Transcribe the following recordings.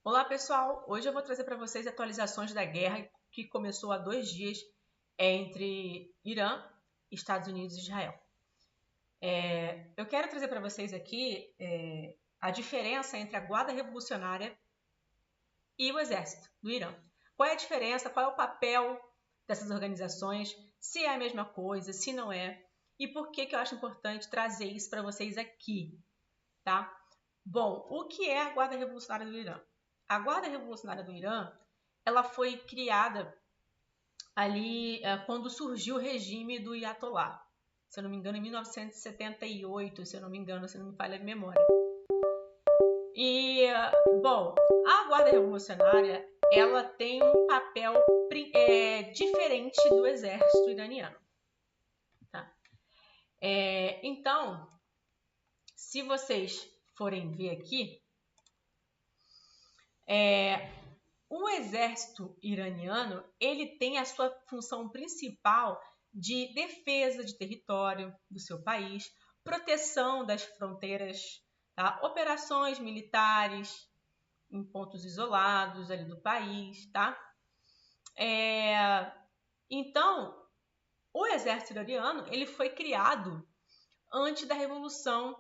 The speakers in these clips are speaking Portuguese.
Olá pessoal, hoje eu vou trazer para vocês atualizações da guerra que começou há 2 dias entre Irã, Estados Unidos e Israel. Eu quero trazer para vocês aqui a diferença entre a Guarda Revolucionária e o Exército do Irã. Qual é a diferença, qual é o papel dessas organizações, se é a mesma coisa, se não é, e por que eu acho importante trazer isso para vocês aqui, tá? Bom, o que é a Guarda Revolucionária do Irã? A Guarda Revolucionária do Irã, ela foi criada ali quando surgiu o regime do Ayatollah. Se eu não me engano, em 1978, se eu não me engano, se não me falha a memória. E, bom, a Guarda Revolucionária, ela tem um papel diferente do exército iraniano. Tá? Então, se vocês forem ver aqui, o exército iraniano, ele tem a sua função principal de defesa de território do seu país, proteção das fronteiras, tá? Operações militares em pontos isolados ali do país, tá? Então, o exército iraniano, ele foi criado antes da Revolução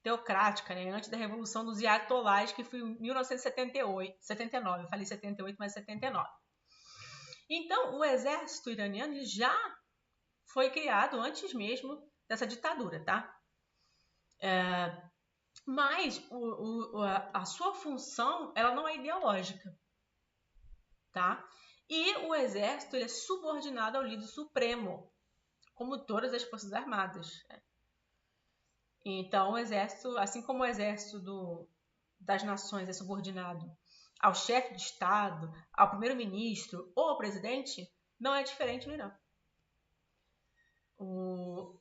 teocrática, né? Antes da Revolução dos Ayatollahs, que foi em 1979. Eu falei 78, mas 79. Então, o exército iraniano já foi criado antes mesmo dessa ditadura, tá? Mas a sua função, ela não é ideológica, tá? E o exército, ele é subordinado ao líder supremo, como todas as forças armadas. Né? Então, o exército, assim como o exército das nações é subordinado ao chefe de Estado, ao primeiro-ministro ou ao presidente, não é diferente no Irã. O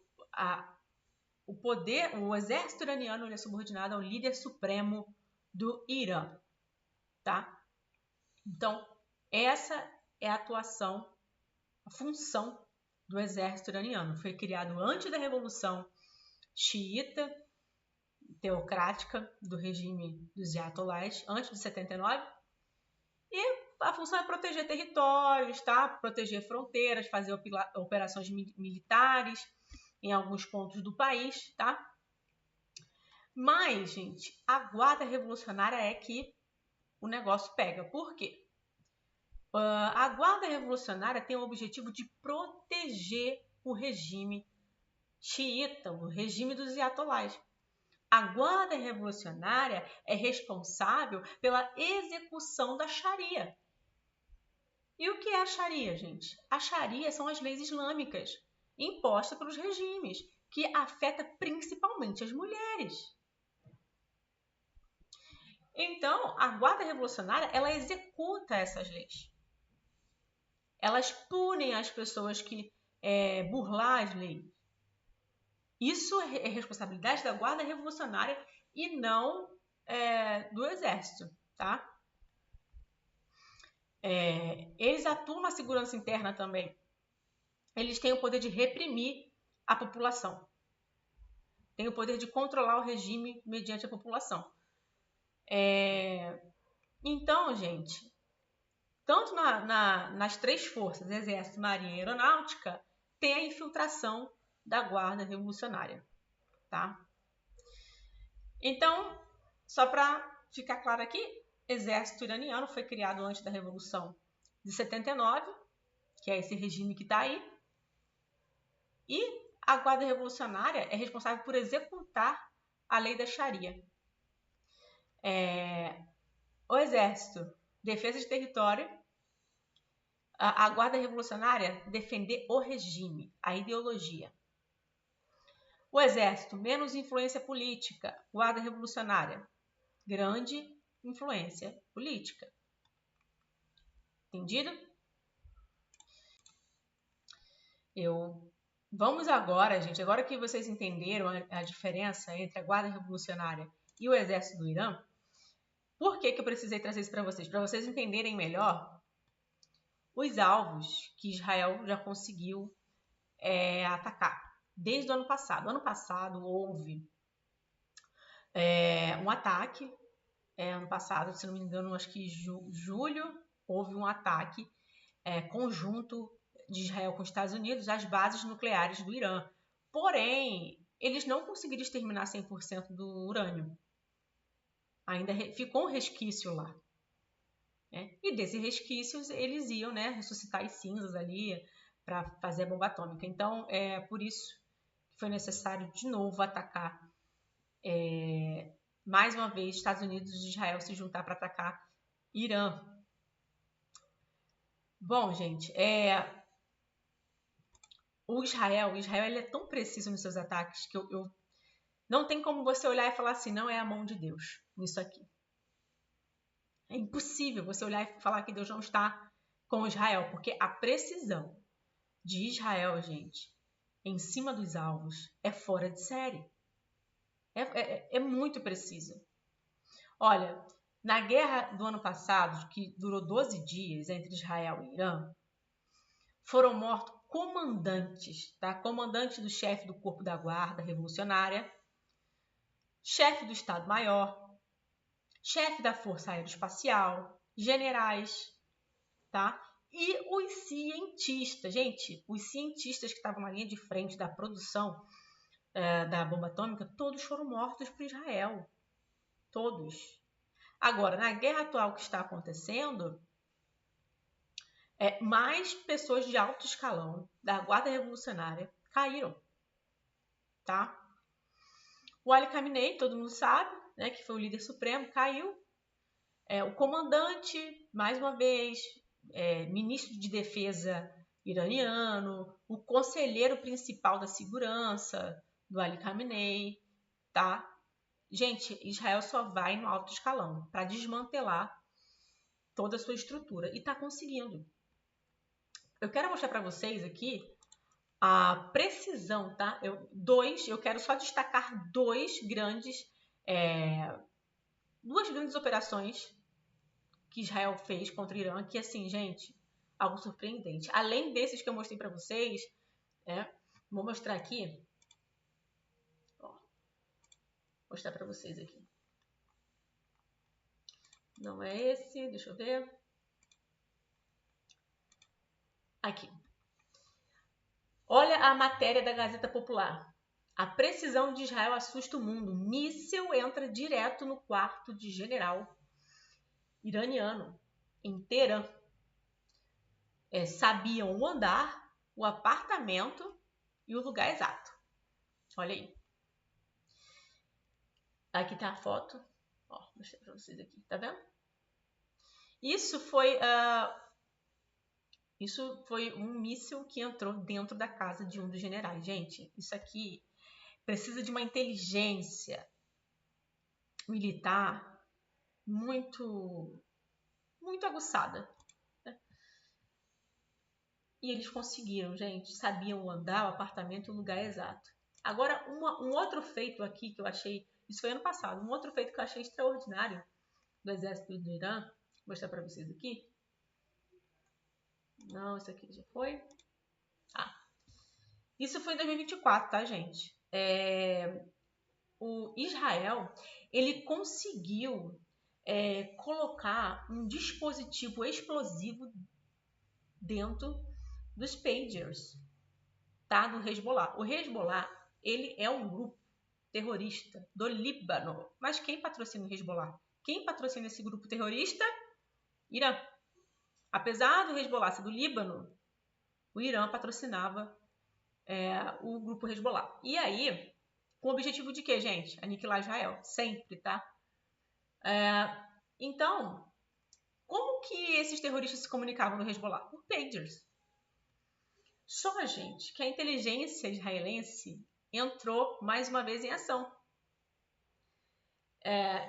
exército iraniano é subordinado ao líder supremo do Irã, tá? Então, essa é a atuação, a função do exército iraniano. Foi criado antes da Revolução Xiita, teocrática, do regime dos Ayatollahs, antes de 79, e a função é proteger territórios, tá? Proteger fronteiras, fazer operações militares em alguns pontos do país, tá? Mas, gente, a Guarda Revolucionária é que o negócio pega. Por quê? A Guarda Revolucionária tem o objetivo de proteger o regime xiita, o regime dos Ayatollahs. A Guarda Revolucionária é responsável pela execução da Sharia. E o que é a Sharia, gente? A Sharia são as leis islâmicas impostas pelos regimes, que afeta principalmente as mulheres. Então, a Guarda Revolucionária, ela executa essas leis. Elas punem as pessoas que burlar as leis. Isso é responsabilidade da Guarda Revolucionária e não do Exército, tá? Eles atuam na segurança interna também. Eles têm o poder de reprimir a população. Têm o poder de controlar o regime mediante a população. Então, gente, tanto nas três forças, Exército, Marinha e Aeronáutica, tem a infiltração da Guarda Revolucionária, tá? Então, só para ficar claro aqui, Exército iraniano foi criado antes da Revolução de 79, que é esse regime que está aí, e a Guarda Revolucionária é responsável por executar a lei da Sharia. O Exército, defesa de território. A Guarda Revolucionária, defender o regime, a ideologia. O Exército, menos influência política. Guarda Revolucionária, grande influência política. Entendido? Vamos agora, gente, agora que vocês entenderam a diferença entre a Guarda Revolucionária e o Exército do Irã, por que eu precisei trazer isso para vocês? Para vocês entenderem melhor os alvos que Israel já conseguiu atacar desde o ano passado. Ano passado houve um ataque ano passado, se não me engano, acho que julho, houve um ataque conjunto de Israel com os Estados Unidos às bases nucleares do Irã. Porém, eles não conseguiram exterminar 100% do urânio. Ainda ficou um resquício lá. E desses resquícios, eles iam ressuscitar as cinzas ali para fazer a bomba atômica. Então, é por isso que foi necessário de novo atacar. Mais uma vez, Estados Unidos e Israel se juntar para atacar Irã. Bom, gente, o Israel ele é tão preciso nos seus ataques que eu não tem como você olhar e falar assim, não é a mão de Deus nisso aqui. É impossível você olhar e falar que Deus não está com Israel, porque a precisão de Israel, gente, em cima dos alvos, é fora de série. É muito preciso. Olha, na guerra do ano passado, que durou 12 dias entre Israel e Irã, foram mortos comandantes, tá? Comandante do chefe do Corpo da Guarda Revolucionária, chefe do Estado-Maior, chefe da Força Aeroespacial, generais, tá? E os cientistas, gente, os cientistas que estavam na linha de frente da produção da bomba atômica, todos foram mortos por Israel. Todos. Agora, na guerra atual que está acontecendo, mais pessoas de alto escalão da Guarda Revolucionária caíram, tá? O Ali Khamenei, todo mundo sabe, que foi o líder supremo, caiu. O comandante, mais uma vez, ministro de defesa iraniano, o conselheiro principal da segurança do Ali Khamenei, tá? Gente, Israel só vai no alto escalão para desmantelar toda a sua estrutura e está conseguindo. Eu quero mostrar para vocês aqui a precisão, tá? Eu quero só destacar duas grandes operações que Israel fez contra o Irã, que assim, gente, algo surpreendente. Além desses que eu mostrei para vocês, vou mostrar aqui, mostrar para vocês aqui. Não é esse, deixa eu ver. Aqui. Olha a matéria da Gazeta Popular. A precisão de Israel assusta o mundo. Míssil entra direto no quarto de general iraniano, em Teherã. Sabiam o andar, o apartamento e o lugar exato. Olha aí. Aqui tá a foto. Ó, vou mostrar pra vocês aqui. Tá vendo? Isso foi um míssil que entrou dentro da casa de um dos generais. Gente, isso aqui precisa de uma inteligência militar muito, muito aguçada. E eles conseguiram, gente. Sabiam o andar, o apartamento e o lugar exato. Agora, um outro feito aqui que eu achei... Isso foi ano passado. Um outro feito que eu achei extraordinário do exército do Irã. Vou mostrar para vocês aqui. Não, isso aqui já foi. Isso foi em 2024, tá, gente? O Israel, ele conseguiu colocar um dispositivo explosivo dentro dos pagers, tá? Do Hezbollah. O Hezbollah, ele é um grupo terrorista do Líbano. Mas quem patrocina o Hezbollah? Quem patrocina esse grupo terrorista? Irã. Apesar do Hezbollah ser do Líbano, o Irã patrocinava o grupo Hezbollah. E aí, com o objetivo de quê, gente? Aniquilar Israel. Sempre, tá? Então, como que esses terroristas se comunicavam no Hezbollah? Por pagers. Só, gente, que a inteligência israelense entrou mais uma vez em ação.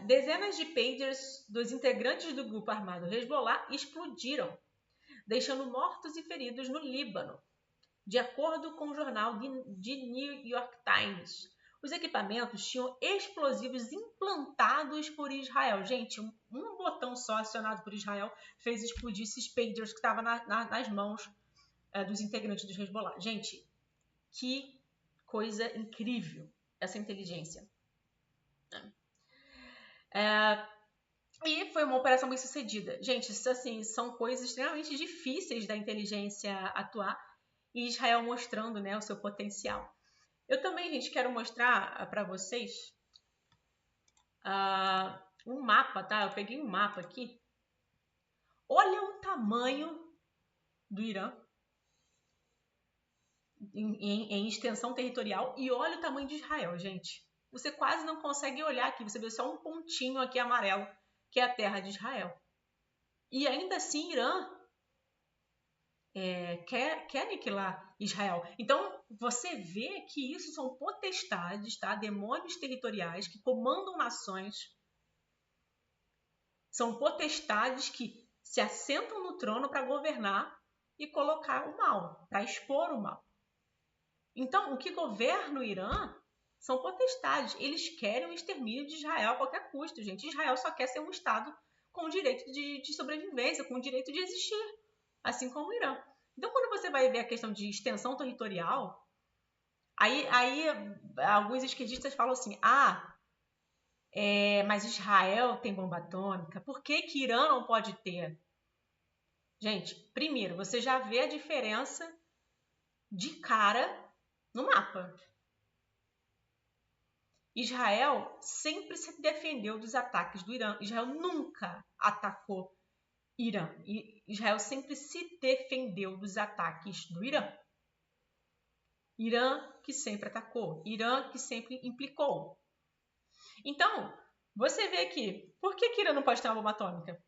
Dezenas de pagers dos integrantes do grupo armado Hezbollah explodiram, deixando mortos e feridos no Líbano, de acordo com o jornal de New York Times. Os equipamentos tinham explosivos implantados por Israel. Gente, um botão só acionado por Israel fez explodir esses pagers que estavam nas mãos dos integrantes do Hezbollah. Gente, que coisa incrível essa inteligência. E foi uma operação bem sucedida. Gente, isso assim, são coisas extremamente difíceis da inteligência atuar e Israel mostrando, né, o seu potencial. Eu também, gente, quero mostrar para vocês um mapa, tá? Eu peguei um mapa aqui. Olha o tamanho do Irã em extensão territorial e olha o tamanho de Israel, gente. Você quase não consegue olhar aqui, você vê só um pontinho aqui amarelo, que é a terra de Israel. E ainda assim, Irã quer aniquilar Israel. Então, você vê que isso são potestades, tá? Demônios territoriais que comandam nações. São potestades que se assentam no trono para governar e colocar o mal, para expor o mal. Então, o que governa o Irã são potestades. Eles querem o extermínio de Israel a qualquer custo, gente. Israel só quer ser um Estado com o direito de sobrevivência, com o direito de existir, assim como o Irã. Então, quando você vai ver a questão de extensão territorial, aí alguns esquerdistas falam assim, mas Israel tem bomba atômica, por que que Irã não pode ter? Gente, primeiro, você já vê a diferença de cara no mapa. Israel sempre se defendeu dos ataques do Irã. Israel nunca atacou Irã. Israel sempre se defendeu dos ataques do Irã. Irã que sempre atacou. Irã que sempre implicou. Então, você vê aqui, por que Irã não pode ter uma bomba atômica?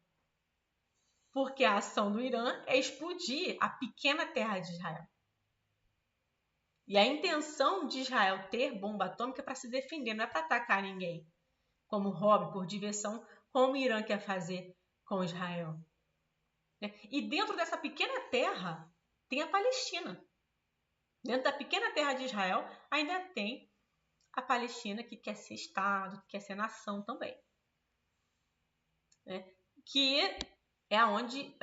Porque a ação do Irã é explodir a pequena terra de Israel. E a intenção de Israel ter bomba atômica é para se defender, não é para atacar ninguém. Como hobby, por diversão, como o Irã quer fazer com Israel. E dentro dessa pequena terra tem a Palestina. Dentro da pequena terra de Israel ainda tem a Palestina que quer ser Estado, que quer ser nação também. Que é onde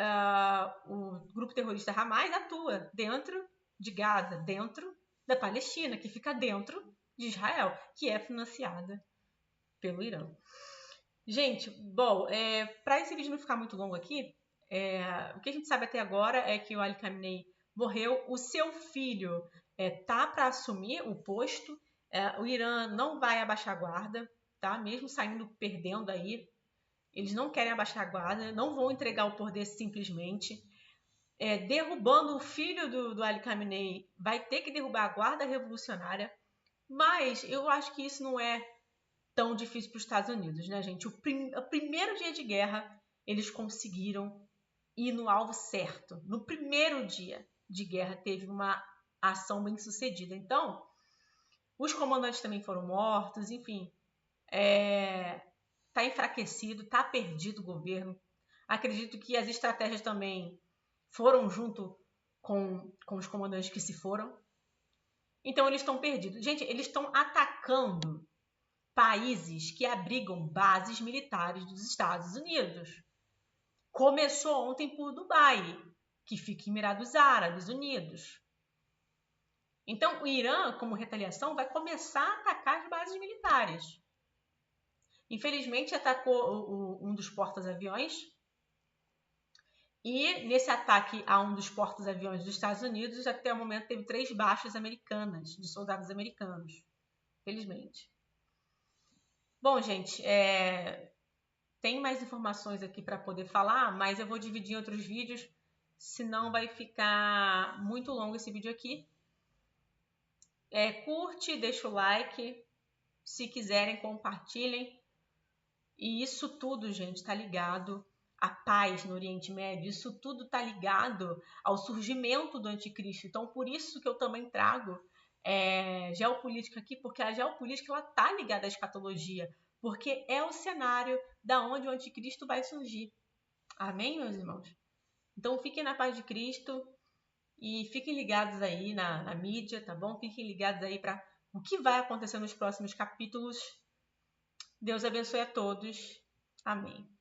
o grupo terrorista Hamas atua, dentro de Gaza, dentro da Palestina, que fica dentro de Israel, que é financiada pelo Irã. Gente, bom, para esse vídeo não ficar muito longo aqui, o que a gente sabe até agora é que o Ali Khamenei morreu, o seu filho tá para assumir o posto, o Irã não vai abaixar a guarda, tá? Mesmo saindo perdendo aí, eles não querem abaixar a guarda, não vão entregar o poder simplesmente. Derrubando o filho do Ali Khamenei, vai ter que derrubar a guarda revolucionária, mas eu acho que isso não é tão difícil para os Estados Unidos, né, gente? O primeiro dia de guerra, eles conseguiram ir no alvo certo. No primeiro dia de guerra, teve uma ação bem sucedida. Então, os comandantes também foram mortos, enfim. Está enfraquecido, está perdido o governo. Acredito que as estratégias também foram junto com os comandantes que se foram. Então, eles estão perdidos. Gente, eles estão atacando países que abrigam bases militares dos Estados Unidos. Começou ontem por Dubai, que fica em Emirados Árabes Unidos. Então, o Irã, como retaliação, vai começar a atacar as bases militares. Infelizmente, atacou um dos portas-aviões. E nesse ataque a um dos portas-aviões dos Estados Unidos, até o momento teve 3 baixas americanas, de soldados americanos. Felizmente. Bom, gente, tem mais informações aqui para poder falar, mas eu vou dividir em outros vídeos, senão vai ficar muito longo esse vídeo aqui. Curte, deixa o like, se quiserem compartilhem. E isso tudo, gente, está ligado à paz no Oriente Médio, isso tudo está ligado ao surgimento do anticristo. Então, por isso que eu também trago geopolítica aqui, porque a geopolítica está ligada à escatologia, porque é o cenário da onde o anticristo vai surgir. Amém, meus irmãos? Então, fiquem na paz de Cristo e fiquem ligados aí na mídia, tá bom? Fiquem ligados aí para o que vai acontecer nos próximos capítulos. Deus abençoe a todos. Amém.